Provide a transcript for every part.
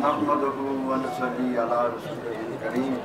نحمده ونصلي على رسوله الكريم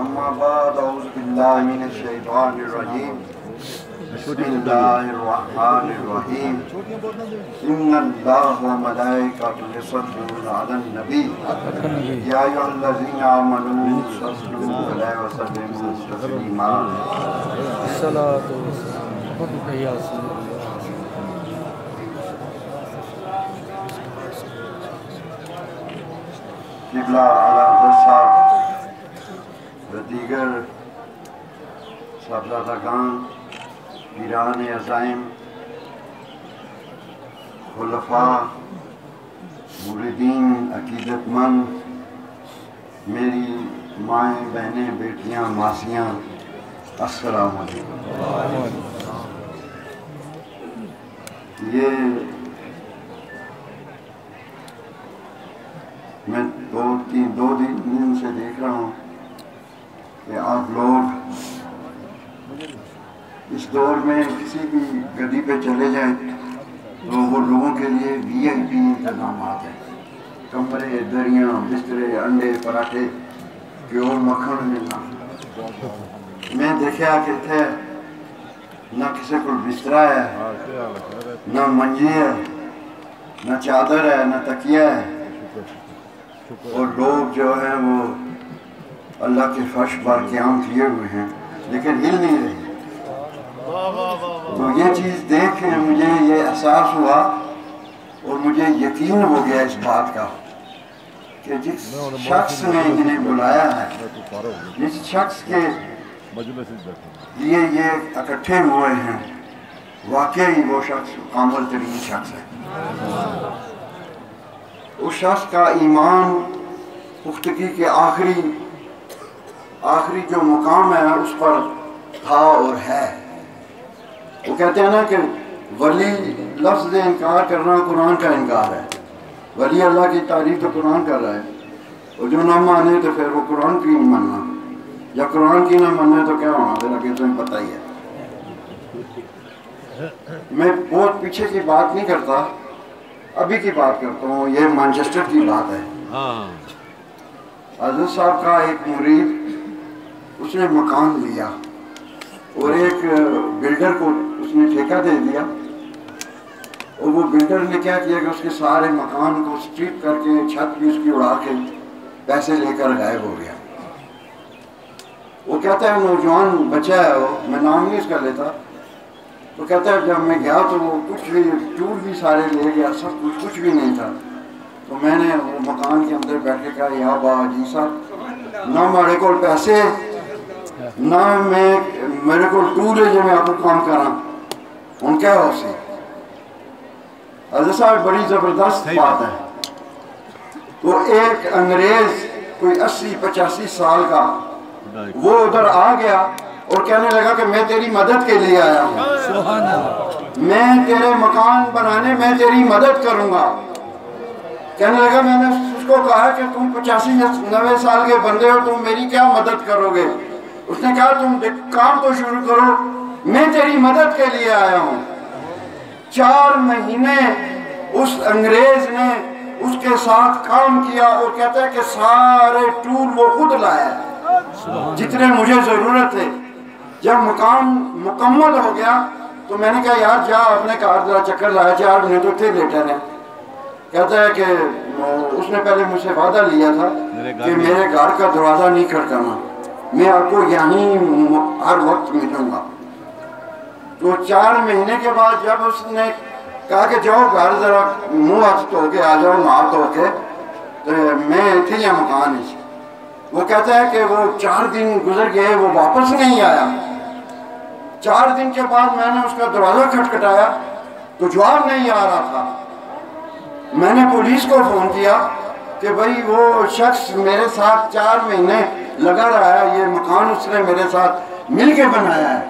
اما بعد اعوذ بالله من الشيطان الرجيم بسم الله الرحمن الرحيم ان الله وملائكته يصلون على النبي يا ايها الذين امنوا صلوا عليه وسلموا تسليما الصلاة والسلام يا سيدي قبلہ اعلیٰ حضرت صاحب و دیگر صاحبزادگان پیران عزائم خلفاء مریدین عقیدت مند میری مائیں بہنیں بیٹیاں ماسیاں السلام علیکم۔ یہ میں دو دن سے دیکھ رہا ہوں کہ آپ لوگ اس دور میں کسی بھی گدی پہ چلے جائیں تو وہ لوگوں کے لیے وی آئی پی انتظامات ہیں، کمرے، دریاں، بسترے، انڈے، پراٹھے کہ اور مکھن ملنا۔ میں دیکھا کہ تھے نہ کسی کو بسترا ہے، نہ منجی ہے، نہ چادر ہے، نہ تکیہ ہے، اور لوگ جو ہیں وہ اللہ کے فرش پر قیام کیے ہوئے ہیں لیکن ہل نہیں رہے۔ تو یہ چیز دیکھ کے مجھے یہ احساس ہوا اور مجھے یقین ہو گیا اس بات کا کہ جس شخص نے انہیں بلایا ہے، جس شخص کے لیے یہ اکٹھے ہوئے ہیں، واقعی وہ شخص کامل ترین شخص ہے۔ اس شخص کا ایمان پختگی کے آخری جو مقام ہے اس پر تھا اور ہے۔ وہ کہتے ہیں نا کہ ولی لفظ انکار کرنا قرآن کا انکار ہے۔ ولی اللہ کی تعریف تو قرآن کر رہا ہے، اور جو نہ مانے تو پھر وہ قرآن کی نہیں ماننا، یا قرآن کی نہ ماننے تو کیا ہونا، ذرا کہ تمہیں پتہ ہی ہے۔ میں بہت پیچھے کی بات نہیں کرتا، ابھی کی بات کرتا ہوں، یہ مانچسٹر کی بات ہے۔ حضرت صاحب کا ایک مرید، اس نے مکان لیا اور ایک بلڈر کو اس نے ٹھیکہ دے دیا، اور وہ بلڈر نے کیا کیا کہ اس کے سارے مکان کو سٹریپ کر کے چھت بھی اس کی اڑا کے پیسے لے کر غائب ہو گیا۔ وہ کہتا ہے نوجوان بچہ ہے، وہ میں نام نہیں اس کا لیتا، تو کہتا ہے جب میں گیا تو وہ کچھ بھی ٹول بھی سارے لے گیا، سب کچھ بھی نہیں تھا۔ تو میں نے وہ مکان کے اندر بیٹھ کے کہا یا با جی صاحب نہ میرے کو پیسے نہ میرے کو ٹول ہے جو میں آپ کو کام کراں، ان کیا ہو سی۔ حضرت صاحب بڑی زبردست بات ہے۔ تو ایک انگریز کوئی 80-85 سال کا وہ ادھر آ گیا اور کہنے لگا کہ میں تیری مدد کے لیے آیا ہوں، میں تیرے مکان بنانے میں تیری مدد کروں گا۔ کہنے لگا میں نے اس کو کہا کہ تم 85-90 سال کے بندے ہو، تم میری کیا مدد کرو گے؟ اس نے کہا تم کام تو شروع کرو، میں تیری مدد کے لیے آیا ہوں۔ 4 مہینے اس انگریز نے اس کے ساتھ کام کیا اور کہتا ہے کہ سارے ٹول وہ خود لایا جتنے مجھے ضرورت ہے۔ جب مکان مکمل ہو گیا تو میں نے کہا یار جا اپنے کار ذرا چکر لایا، 4 مہینے تو تھے لیٹر ہیں۔ کہتا ہے کہ اس نے پہلے مجھ سے وعدہ لیا تھا کہ میرے گھر کا دروازہ نہیں کھڑکانا، میں آپ کو یہیں ہر وقت ملوں گا۔ تو 4 مہینے کے بعد جب اس نے کہا کہ جاؤ گھر ذرا منہ ہاتھ دھو کے آ جاؤ، نہا دھو کے، تو میں تھی یا مکان ہی۔ وہ کہتا ہے کہ وہ 4 دن گزر گئے، وہ واپس نہیں آیا۔ 4 دن کے بعد میں نے اس کا دروازہ کھٹکھٹایا تو جواب نہیں آ رہا تھا۔ میں نے پولیس کو فون کیا کہ بھائی وہ شخص میرے ساتھ 4 مہینے لگا رہا ہے، یہ مکان اس نے میرے ساتھ مل کے بنایا ہے،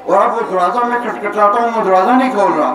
اور اب وہ دروازہ میں کھٹکھٹاتا ہوں، وہ دروازہ نہیں کھول رہا۔